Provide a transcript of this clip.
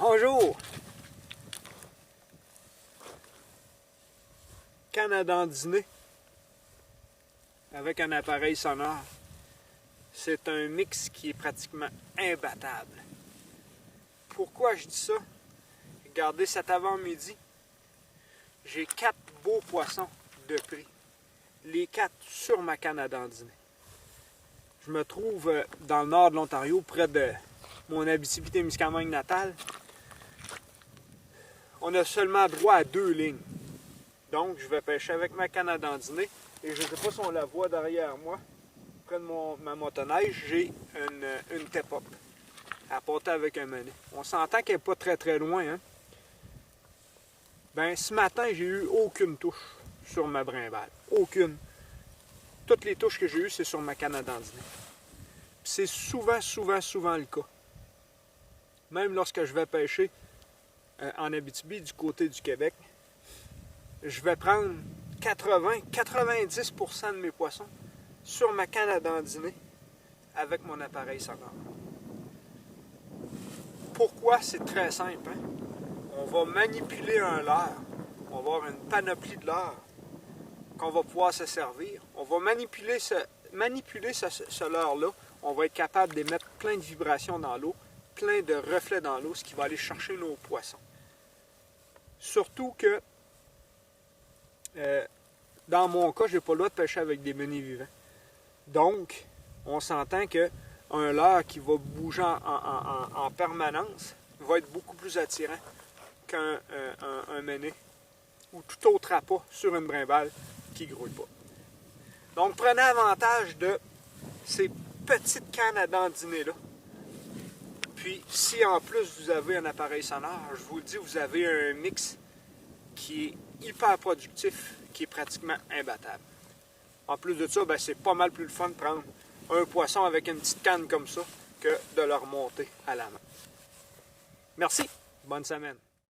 Bonjour! Canne à dandiner avec un appareil sonore. C'est un mix qui est pratiquement imbattable. Pourquoi je dis ça? Regardez cet avant-midi. J'ai 4 beaux poissons de prix. Les 4 sur ma canne à dandiner. Je me trouve dans le nord de l'Ontario, près de mon Abitibi-Témiscamingue natale. On a seulement droit à 2 lignes. Donc, je vais pêcher avec ma canne à dandiner. Et je ne sais pas si on la voit derrière moi. Près de ma motoneige, j'ai une tip-up à porter avec un menet. On s'entend qu'elle n'est pas très très loin. Hein? Ben, ce matin, j'ai eu aucune touche sur ma brimbale. Aucune. Toutes les touches que j'ai eues, c'est sur ma canne à dandiner. C'est souvent le cas. Même lorsque je vais pêcher en Abitibi, du côté du Québec, je vais prendre 80-90% de mes poissons sur ma canne à dandiner avec mon appareil sonore. Pourquoi? C'est très simple. Hein? On va manipuler un leurre. On va avoir une panoplie de leurres qu'on va pouvoir se servir. On va manipuler ce leurre-là. On va être capable d'émettre plein de vibrations dans l'eau, plein de reflets dans l'eau, ce qui va aller chercher nos poissons. Surtout que, dans mon cas, je n'ai pas le droit de pêcher avec des menhirs vivants. Donc, on s'entend qu'un leurre qui va bouger en permanence va être beaucoup plus attirant qu'un menet ou tout autre appât sur une brimbale qui ne grouille pas. Donc, prenez avantage de ces petites cannes à dandiner-là. Puis, si en plus vous avez un appareil sonore, je vous le dis, vous avez un mix qui est hyper productif, qui est pratiquement imbattable. En plus de ça, ben, c'est pas mal plus le fun de prendre un poisson avec une petite canne comme ça que de le remonter à la main. Merci, bonne semaine.